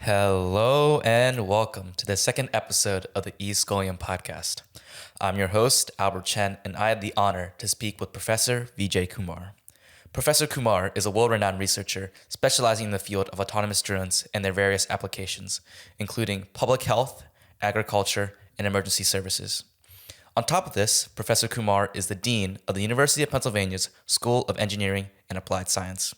Hello and welcome to the second episode of the E-Scholium Podcast. I'm your host, Albert Chen, and I had the honor to speak with Professor Vijay Kumar. Professor Kumar is a world-renowned researcher specializing in the field of autonomous drones and their various applications, including public health, agriculture, and emergency services. On top of this, Professor Kumar is the Dean of the University of Pennsylvania's School of Engineering and Applied Science.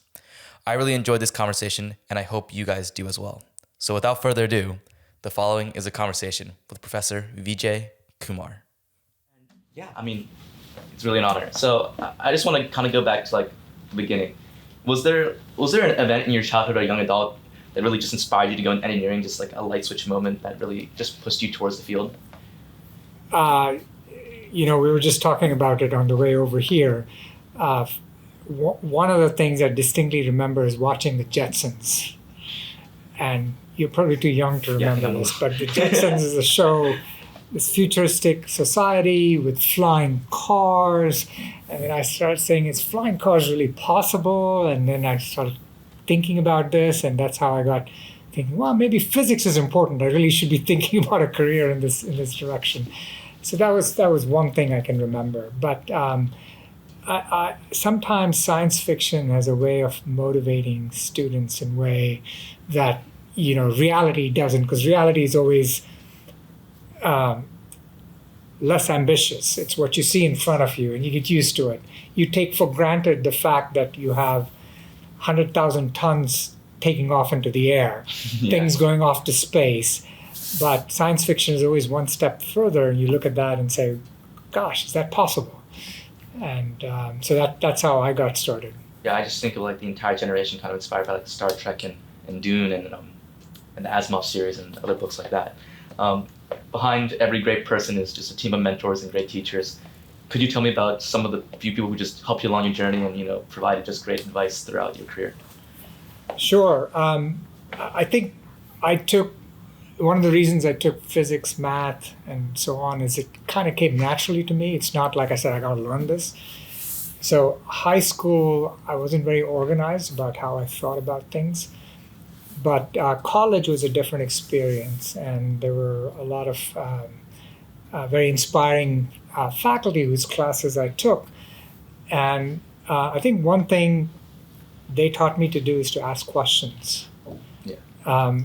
I really enjoyed this conversation, and I hope you guys do as well. So without further ado, the following is a conversation with Professor Vijay Kumar. Yeah, it's really an honor. So I just want to kind of go back to the beginning. Was there an event in your childhood or young adult that really just inspired you to go into engineering, just like a light switch moment that really just pushed you towards the field? We were just talking about it on the way over here. One of the things I distinctly remember is watching the Jetsons. And you're probably too young to remember this, but the Jetsons is a show, this futuristic society with flying cars. And then I started saying, is flying cars really possible? And then I started thinking about this, and that's how I got thinking, well, maybe physics is important. I really should be thinking about a career in this direction. So that was one thing I can remember. But I sometimes science fiction has a way of motivating students in a way that reality doesn't, because reality is always less ambitious. It's what you see in front of you, and you get used to it. You take for granted the fact that you have 100,000 tons taking off into the air, things going off to space. But science fiction is always one step further, and you look at that and say, gosh, is that possible? And so that's how I got started. Yeah, I just think of the entire generation kind of inspired by Star Trek and Dune and the Asimov series and other books like that. Behind every great person is just a team of mentors and great teachers. Could you tell me about some of the few people who just helped you along your journey and provided just great advice throughout your career? Sure. I think one of the reasons I took physics, math, and so on is it kind of came naturally to me. It's not like I said, I got to learn this. So high school, I wasn't very organized about how I thought about things. But college was a different experience, and there were a lot of very inspiring faculty whose classes I took. And I think one thing they taught me to do is to ask questions. Yeah.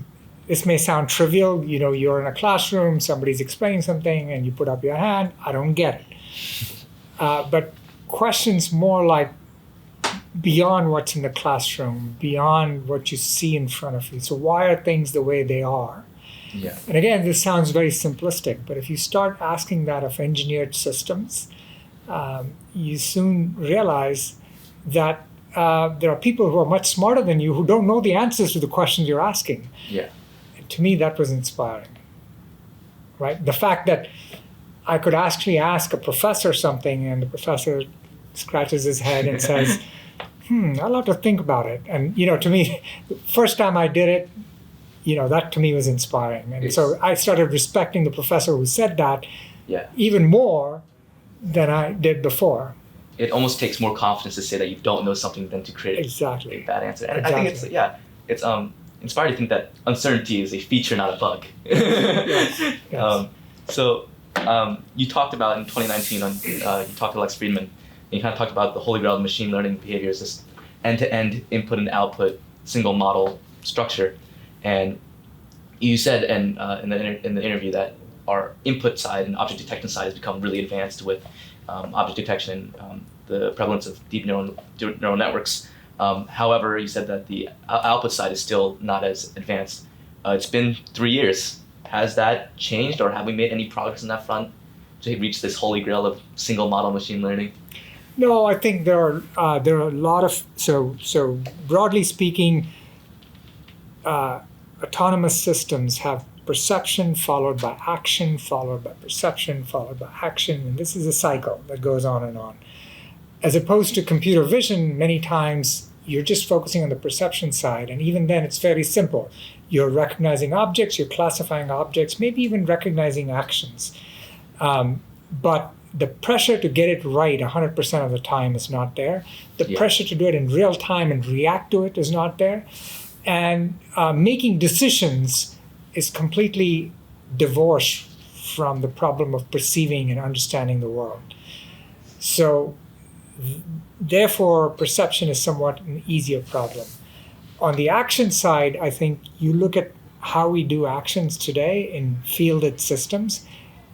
This may sound trivial. You're in a classroom, somebody's explaining something, and you put up your hand. I don't get it. But questions more like beyond what's in the classroom, beyond what you see in front of you. So why are things the way they are? Yeah. And again, this sounds very simplistic, but if you start asking that of engineered systems, you soon realize that there are people who are much smarter than you who don't know the answers to the questions you're asking. Yeah. And to me, that was inspiring, right? The fact that I could actually ask a professor something, and the professor scratches his head and says, I'll have to think about it. And, to me, the first time I did it, that to me was inspiring. And so I started respecting the professor who said that even more than I did before. It almost takes more confidence to say that you don't know something than to create a bad answer. And I think it's inspiring to think that uncertainty is a feature, not a bug. Yes. You talked about in 2019, you talked to Lex Friedman, and you kind of talked about the holy grail of machine learning behaviors, this end-to-end input and output single model structure. And you said in the interview that our input side and object detection side has become really advanced with object detection and the prevalence of deep neural networks. However, you said that the output side is still not as advanced. It's been 3 years. Has that changed, or have we made any progress on that front to reach this holy grail of single model machine learning? No, I think there are a lot of so broadly speaking, autonomous systems have perception followed by action, followed by perception, followed by action, and this is a cycle that goes on and on. As opposed to computer vision, many times you're just focusing on the perception side, and even then it's very simple. You're recognizing objects, you're classifying objects, maybe even recognizing actions. But the pressure to get it right 100% of the time is not there. The pressure to do it in real time and react to it is not there. And making decisions is completely divorced from the problem of perceiving and understanding the world. So, therefore, perception is somewhat an easier problem. On the action side, I think you look at how we do actions today in fielded systems,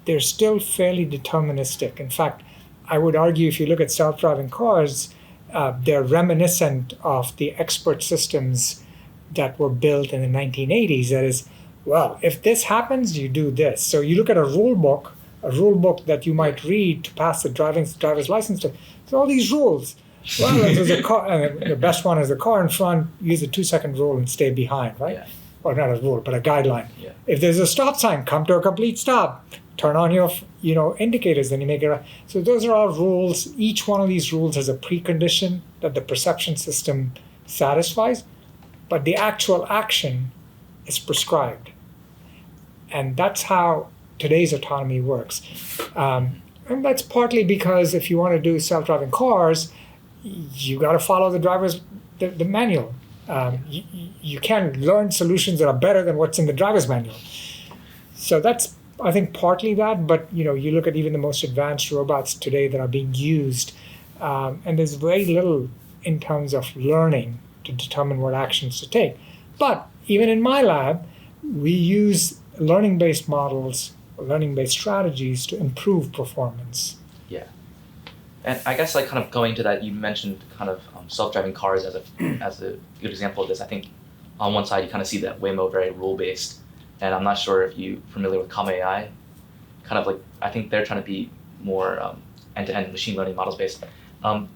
they're still fairly deterministic. In fact, I would argue if you look at self-driving cars, they're reminiscent of the expert systems that were built in the 1980s. That is, well, if this happens, you do this. So you look at a rule book that you might read to pass the driver's license test. So all these rules. Well, if there's a car, and the best one is the car in front, use a 2-second rule and stay behind, right? Yeah. Or not a rule, but a guideline. Yeah. If there's a stop sign, come to a complete stop. Turn on your indicators, then you make it right. So those are all rules. Each one of these rules has a precondition that the perception system satisfies, but the actual action is prescribed. And that's how today's autonomy works. And that's partly because if you want to do self-driving cars, you got to follow the manual. You can learn solutions that are better than what's in the driver's manual. So that's, I think, partly that. But you look at even the most advanced robots today that are being used, and there's very little in terms of learning to determine what actions to take. But even in my lab, we use learning-based models, learning-based strategies to improve performance. Yeah. And I guess kind of going to that, you mentioned kind of self-driving cars as a good example of this. I think on one side you kind of see that Waymo very rule-based, and I'm not sure if you're familiar with Comma AI. Kind of I think they're trying to be more end-to-end machine learning models based. What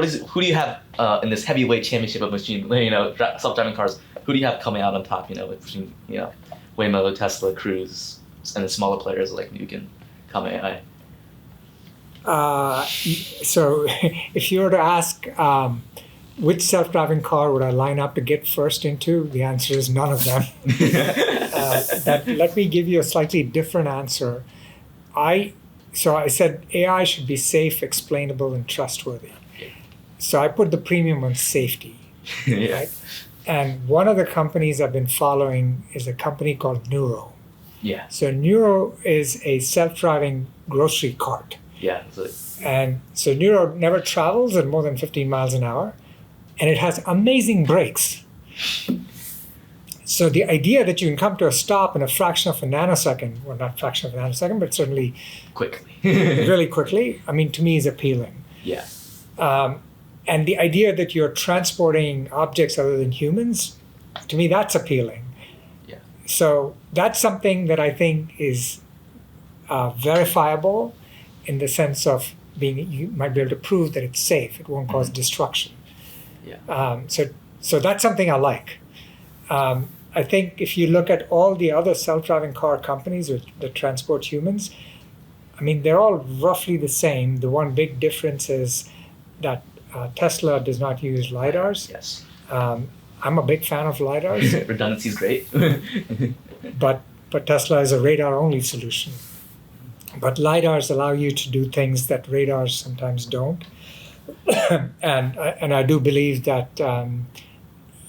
is it? Who do you have in this heavyweight championship of self-driving cars? Who do you have coming out on top? Between Waymo, Tesla, Cruise, and the smaller players like Nuke, Comma AI. So if you were to ask which self-driving car would I line up to get first into, the answer is none of them. Let me give you a slightly different answer. I said AI should be safe, explainable, and trustworthy. So I put the premium on safety. Yeah. Right? And one of the companies I've been following is a company called Nuro. Yeah. So Nuro is a self-driving grocery cart. Yeah. And so Nuro never travels at more than 15 miles an hour, and it has amazing brakes. So the idea that you can come to a stop in a fraction of a nanosecond, well, not fraction of a nanosecond, but certainly Quickly. really quickly, I mean, to me is appealing. Yeah. And the idea that you're transporting objects other than humans, to me, that's appealing. Yeah. So that's something that I think is verifiable in the sense of you might be able to prove that it's safe. It won't cause destruction. Yeah. So that's something I like. I think if you look at all the other self-driving car companies that transport humans, I mean, they're all roughly the same. The one big difference is that Tesla does not use LiDARs. Yes. I'm a big fan of LiDARs. Redundancy is great. but Tesla is a radar-only solution. But LiDARs allow you to do things that radars sometimes don't. and I do believe that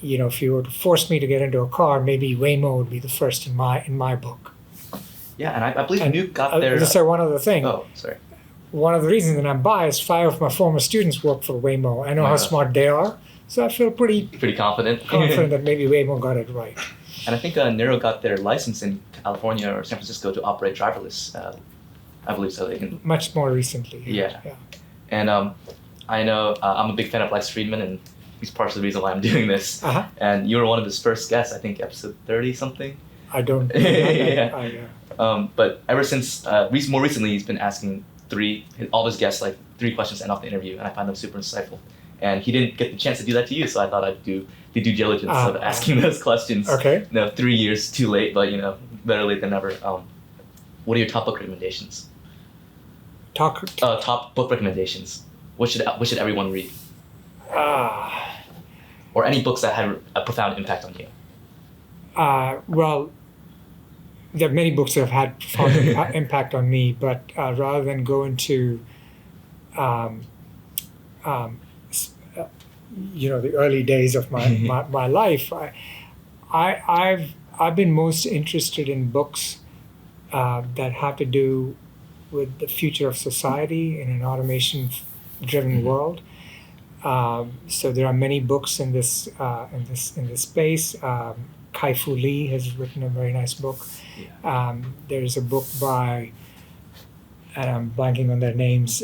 if you were to force me to get into a car, maybe Waymo would be the first in my book. Yeah, and I believe Nuke got there. I'll just say one other thing. Oh, sorry. One of the reasons that I'm biased, 5 of my former students work for Waymo. I know how smart they are, so I feel pretty confident. Confident that maybe Waymo got it right. And I think Nero got their license in California or San Francisco to operate driverless. I believe so. They can. Much more recently. Yeah. And I know I'm a big fan of Lex Friedman, and he's partially the reason why I'm doing this. Uh-huh. And you were one of his first guests, I think, episode 30 something. I don't. But ever since more recently, he's been asking all his guests 3 questions to end off the interview, and I find them super insightful. And he didn't get the chance to do that to you, so I thought I'd do the due diligence of asking those questions. Okay. 3 years too late, but better late than never. What are your top book recommendations? Top book recommendations. What should everyone read? Or any books that had a profound impact on you? Well, there are many books that have had profound impact on me, but rather than go into the early days of my life, I've been most interested in books that have to do with the future of society in an automation-driven world. So there are many books in this space. Kai-Fu Lee has written a very nice book. There's a book by, and I'm blanking on their names,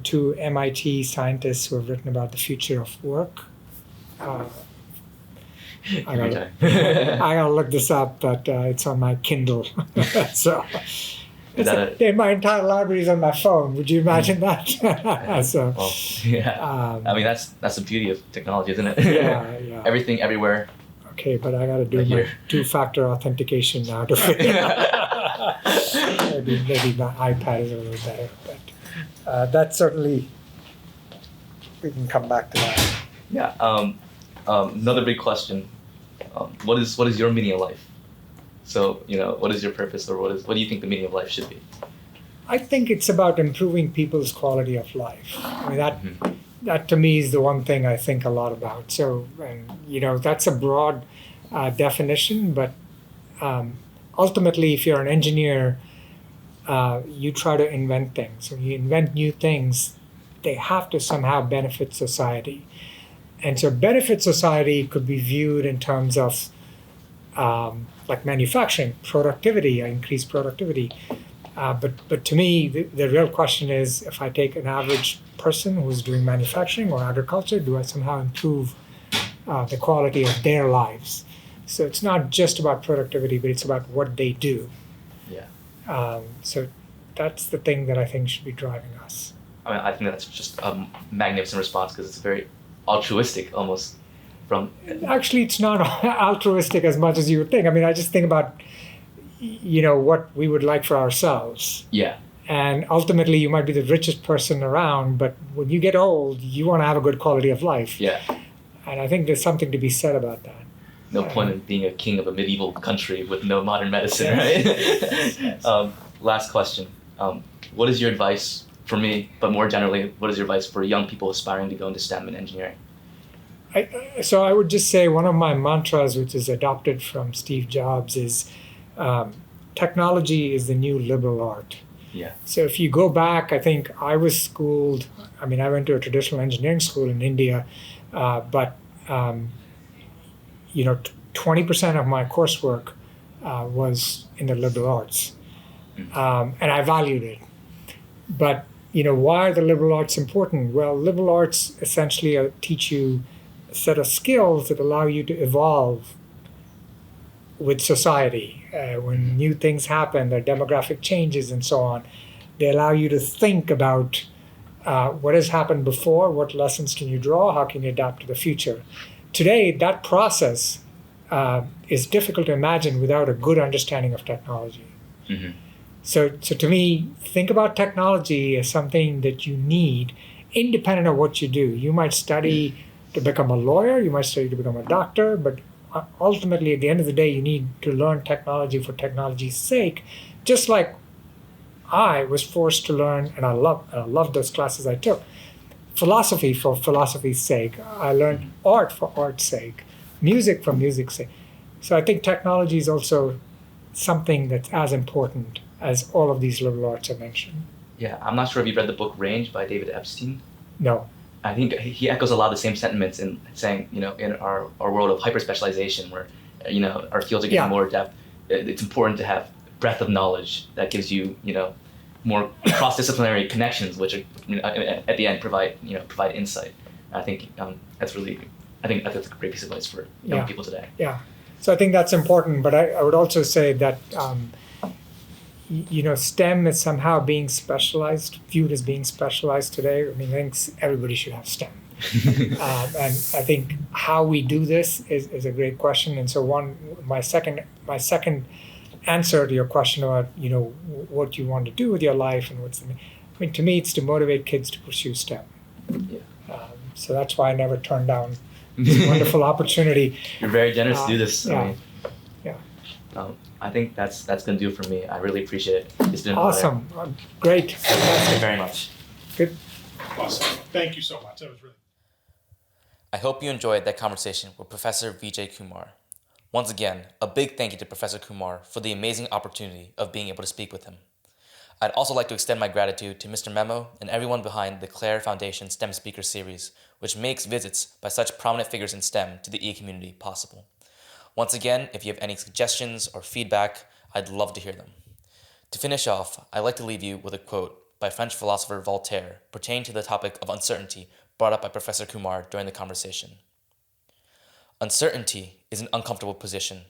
two MIT scientists who have written about the future of work. I gotta look this up, but it's on my Kindle. So my entire library is on my phone. Would you imagine that? So, well, yeah. I mean, that's the beauty of technology, isn't it? Yeah. Everything, everywhere. Okay, but I gotta do my two-factor authentication now to maybe my iPad is a little better, but that's certainly, we can come back to that. Yeah. Another big question. What is your meaning of life? So, what is your purpose, or what do you think the meaning of life should be? I think it's about improving people's quality of life. I mean, that to me is the one thing I think a lot about. So, that's a broad definition, but ultimately, if you're an engineer, you try to invent things. When you invent new things, they have to somehow benefit society. And so benefit society could be viewed in terms of like manufacturing, productivity, increased productivity. But to me, the real question is, if I take an average person who's doing manufacturing or agriculture, do I somehow improve the quality of their lives? So it's not just about productivity, but it's about what they do. Yeah. So that's the thing that I think should be driving us. I mean, I think that's just a magnificent response, because it's very altruistic almost. Actually, it's not altruistic as much as you would think. I mean, I just think about, what we would like for ourselves. Yeah. And ultimately, you might be the richest person around, but when you get old, you want to have a good quality of life. Yeah. And I think there's something to be said about that. No point in being a king of a medieval country with no modern medicine, right? Yes. Last question. What is your advice for me, but more generally, what is your advice for young people aspiring to go into STEM and engineering? So I would just say one of my mantras, which is adopted from Steve Jobs, is technology is the new liberal art. Yeah. So if you go back, I think I was schooled, I went to a traditional engineering school in India, but 20% of my coursework was in the liberal arts. And I valued it. But, why are the liberal arts important? Well, liberal arts essentially teach you a set of skills that allow you to evolve with society. When new things happen, there are demographic changes and so on, they allow you to think about what has happened before, what lessons can you draw, how can you adapt to the future. Today, that process is difficult to imagine without a good understanding of technology. Mm-hmm. So to me, think about technology as something that you need, independent of what you do. You might study to become a lawyer, you might study to become a doctor, but ultimately, at the end of the day, you need to learn technology for technology's sake, just like I was forced to learn, and I loved those classes I took. Philosophy for philosophy's sake. I learned art for art's sake, music for music's sake. So I think technology is also something that's as important as all of these liberal arts I mentioned. Yeah, I'm not sure if you've read the book Range by David Epstein. No. I think he echoes a lot of the same sentiments in saying, in our world of hyper-specialization where, our fields are getting more depth, it's important to have breadth of knowledge that gives you, more cross-disciplinary connections, which are, at the end provide insight. I think that's a great piece of advice for young people today. Yeah. So I think that's important, but I would also say that, STEM is somehow being viewed as being specialized today. I think everybody should have STEM. And I think how we do this is a great question. And so my second answer to your question about, what you want to do with your life and to me, it's to motivate kids to pursue STEM. Yeah. So that's why I never turned down this wonderful opportunity. You're very generous to do this. Yeah. I think that's going to do it for me. I really appreciate it. It's been awesome. Great. Thank you very much. Good. Awesome. Thank you so much. That was really I hope you enjoyed that conversation with Professor Vijay Kumar. Once again, a big thank you to Professor Kumar for the amazing opportunity of being able to speak with him. I'd also like to extend my gratitude to Mr. Memo and everyone behind the Claire Foundation STEM Speaker Series, which makes visits by such prominent figures in STEM to the e-community possible. Once again, if you have any suggestions or feedback, I'd love to hear them. To finish off, I'd like to leave you with a quote by French philosopher Voltaire pertaining to the topic of uncertainty brought up by Professor Kumar during the conversation. Uncertainty is an uncomfortable position,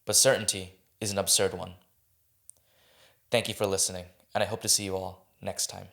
but certainty is an absurd one. Thank you for listening, and I hope to see you all next time.